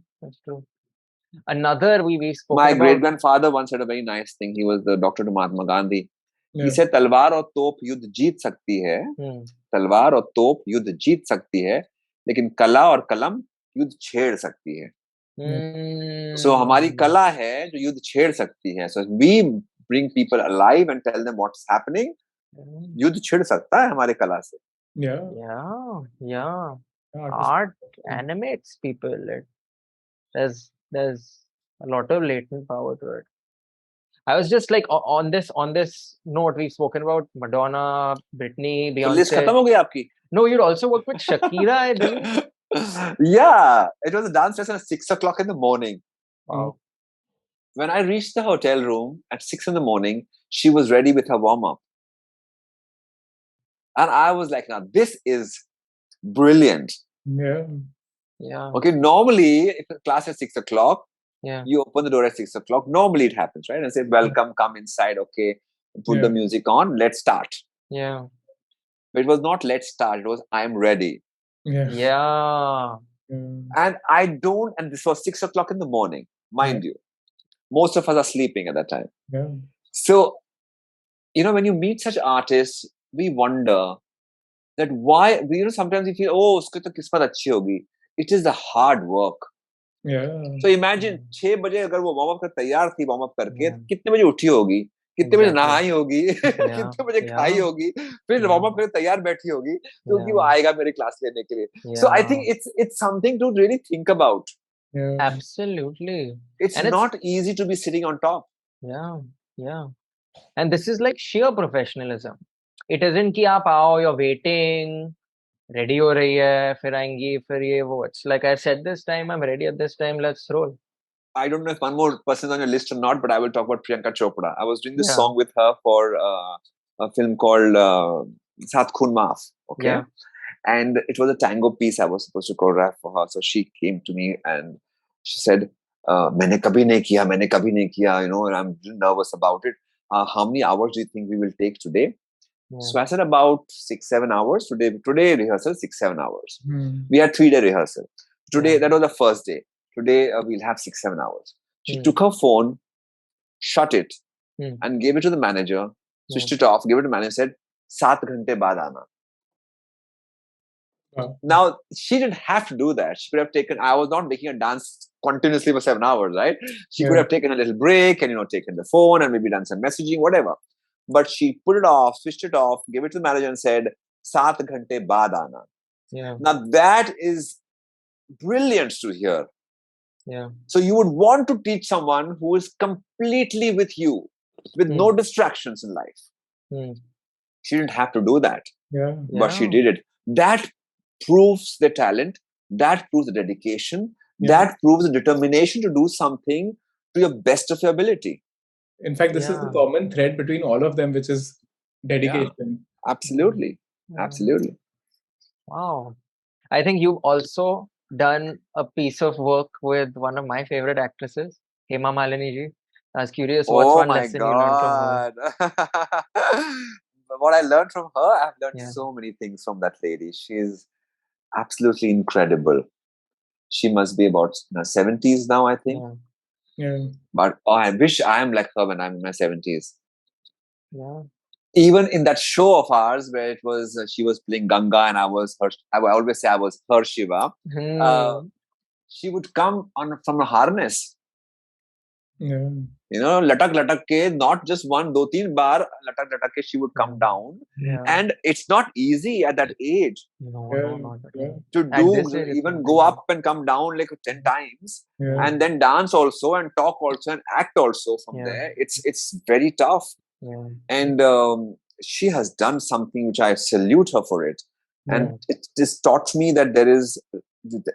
Another we spoke My about. great grandfather once said a very nice thing. He was the doctor to Mahatma Gandhi. He said, तलवार और तोप युद्ध जीत सकती है. तलवार और तोप युद्ध जीत सकती है, लेकिन कला और कलम युद्ध छेड़ सकती है. So हमारी कला है जो युद्ध छेड़ सकती है. So we bring people alive and tell them what's happening. युद्ध छिड़ सकता है हमारे कला से. Yeah. Art animates people. There's a lot of latent power to it. I was just on this note, we've spoken about Madonna, Britney, Beyonce. List खत्म हो गई आपकी? No, you'd also worked with Shakira, I believe. Yeah, it was a dance lesson at 6 o'clock in the morning. Wow. When I reached the hotel room at 6 in the morning, she was ready with her warm-up. And I was like, now this is brilliant. Yeah. Okay, normally, if the class is 6 o'clock, you open the door at 6 o'clock. Normally it happens, right? And say, welcome, come inside. Okay, put the music on. Let's start. Yeah. But it was not let's start. It was I'm ready. Yeah. And and this was 6 o'clock in the morning, mind you. Most of us are sleeping at that time. So, when you meet such artists, we wonder, that why, sometimes you feel, oh, usko to kismat achhi hogi. It is the hard work. Yeah. So imagine 6 बजे अगर वो warm up कर तैयार थी, warm up करके, Yeah. कितने बजे उठी होगी, कितने बजे Exactly. नहाई होगी, Yeah. कितने बजे खाई Yeah. होगी, फिर वार्म अप करके तैयार बैठी होगी, क्योंकि वो Yeah. आएगा मेरी क्लास लेने के लिए. So I think Yeah. it's something to really think about. Yeah. Absolutely. It's And not easy to be sitting on top. Yeah. Yeah. And this is like sheer professionalism. It isn't कि आप आओ, you're waiting, ready हो रही है, फिर आएंगी, फिर ये वो. It's like I said this time, I'm ready at this time, let's roll. I don't know if one more person is on your list or not, but I will talk about Priyanka Chopra. I was doing this Yeah. song with her for a film called Saat, Khoon Maaf. Okay. Yeah. And it was a tango piece I was supposed to choreograph for her. So she came to me and she said, मैंने कभी नहीं किया, and I'm really nervous about it. How many hours do you think we will take today? Yeah. So I said about 6-7 hours. Today rehearsal, 6-7 hours. We had 3-day rehearsal. Today, that was the first day. Today, we'll have 6-7 hours. She took her phone, shut it, and gave it to the manager, switched it off, gave it to the manager, said, 7 घंटे बाद आना. Now, she didn't have to do that. She could have taken, I was not making a dance continuously for 7 hours, right? She could have taken a little break and, taken the phone and maybe done some messaging, whatever. But she put it off, switched it off, gave it to the manager and said, 7 घंटे बाद आना. Yeah. Now, that is brilliant to hear. Yeah. So you would want to teach someone who is completely with you, with no distractions in life. She didn't have to do that, but she did it. That proves the talent, that proves the dedication, that proves the determination to do something to your best of your ability. In fact, this is the common thread between all of them, which is dedication. Yeah, absolutely. Absolutely. Wow. I think you've also done a piece of work with one of my favorite actresses, Hema Malini ji. I was curious, what's one lesson you learned from her? What I learned from her, I've learned so many things from that lady. She's absolutely incredible. She must be about in her 70s now, I think. But I wish I am like her when I'm in my 70s. Even in that show of ours where it was she was playing Ganga and I was her, I always say I was her Shiva. She would come from a harness. Latak ke, not just one, 2-3 bar latak ke, she would come down. And it's not easy at that age to do, even go up and come down like 10 times and then dance also and talk also and act also from there. It's very tough. And she has done something which I salute her for it. And it just taught me that there is,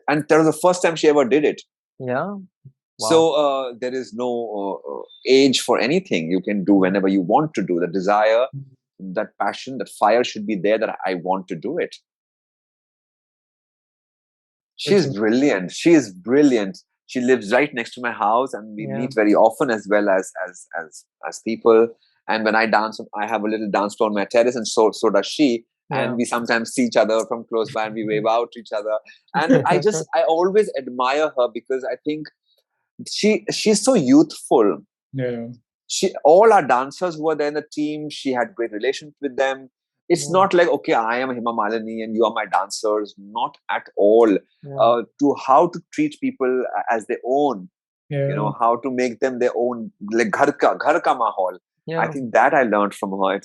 and that was the first time she ever did it. Wow. So there is no age for anything. You can do whenever you want to do. The desire, that passion, that fire should be there that I want to do it. She's brilliant. She is brilliant. She lives right next to my house and we meet very often as well as people. And when I dance, I have a little dance floor on my terrace and so does she. And we sometimes see each other from close by and we wave out to each other. And I always admire her because I think she's so youthful. All our dancers who were there in the team, she had great relations with them. It's not like, okay, I am Hema Malini and you are my dancers. Not at all. To how to treat people as their own. How to make them their own, like ghar ka mahal. I think that I learned from her.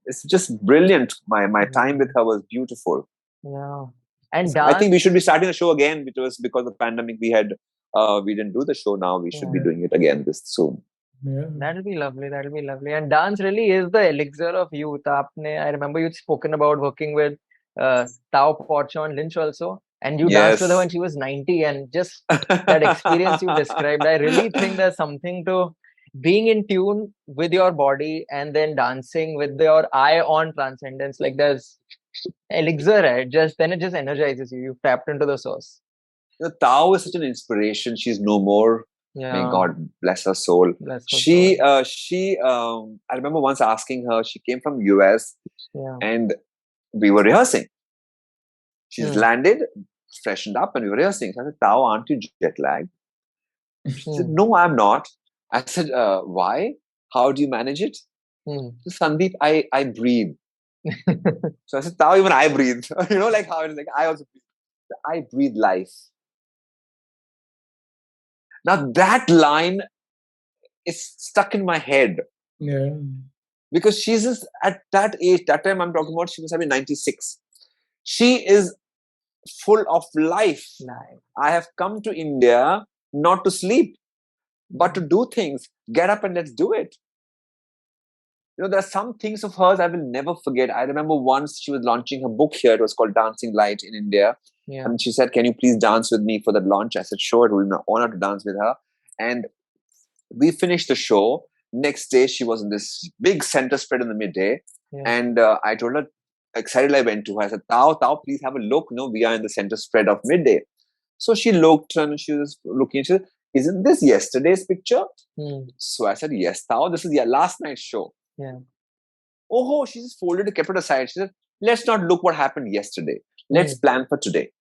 It's just brilliant. My time with her was beautiful. And I think we should be starting the show again because of the pandemic we didn't do the show now. We should be doing it again this soon. That'll be lovely. And dance really is the elixir of youth. I remember you'd spoken about working with Tao Porchon Lynch also. And you danced with her when she was 90. And just that experience you described, I really think there's something to being in tune with your body and then dancing with your eye on transcendence. Like there's elixir, right? Then it just energizes you. You've tapped into the source. Tao is such an inspiration. She's no more. May God bless her soul. I remember once asking her, she came from US and we were rehearsing. She's landed, freshened up and we were rehearsing. So I said, Tao, aren't you jet lagged? She said, no, I'm not. I said, why? How do you manage it? So, Sandip, I breathe. So I said, Tao, even I breathe. You know, like how it's like I also breathe. I breathe life. Now that line is stuck in my head. Yeah. Because she's just at that age, that time I'm talking about, she must have been 96. She is full of life. I have come to India not to sleep, but to do things. Get up and let's do it. You know, there are some things of hers I will never forget. I remember once she was launching her book here. It was called Dancing Light in India. Yeah. And she said, can you please dance with me for the launch? I said, sure, it will be an honor to dance with her. And we finished the show. Next day, she was in this big center spread in the midday. Yeah. And I told her, excited I went to her. I said, Tao, please have a look. No, we are in the center spread of midday. So she looked and she was looking. She said, isn't this yesterday's picture? So I said, yes, Tao, this is last night's show. Yeah. Oh, she just folded it, kept it aside. She said, let's not look what happened yesterday. Let's plan for today.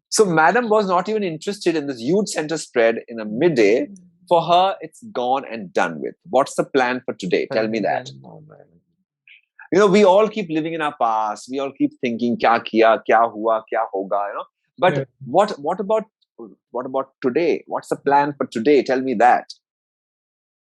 So Madam was not even interested in this huge center spread in a midday. For her, it's gone and done with. What's the plan for today? Tell me that. You know, we all keep living in our past. We all keep thinking, kya kiya, kya hua, kya hoga, you know. But what about today? What's the plan for today? Tell me that.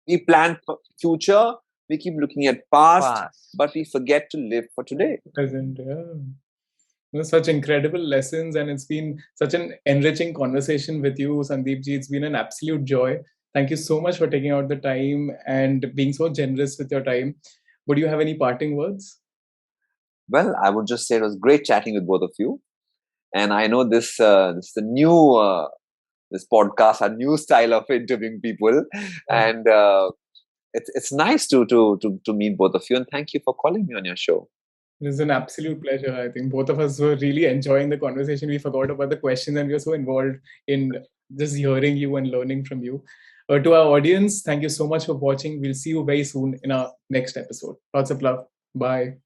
We plan for future. We keep looking at past, but we forget to live for today. Present, yeah. Such incredible lessons, and it's been such an enriching conversation with you, Sandip ji. It's been an absolute joy. Thank you so much for taking out the time and being so generous with your time. Would you have any parting words? Well, I would just say it was great chatting with both of you. And I know this is the new this podcast, a new style of interviewing people, and it's nice to meet both of you. And thank you for calling me on your show. It was an absolute pleasure. I think both of us were really enjoying the conversation. We forgot about the questions and we were so involved in just hearing you and learning from you. To our audience, thank you so much for watching. We'll see you very soon in our next episode. Lots of love. Bye.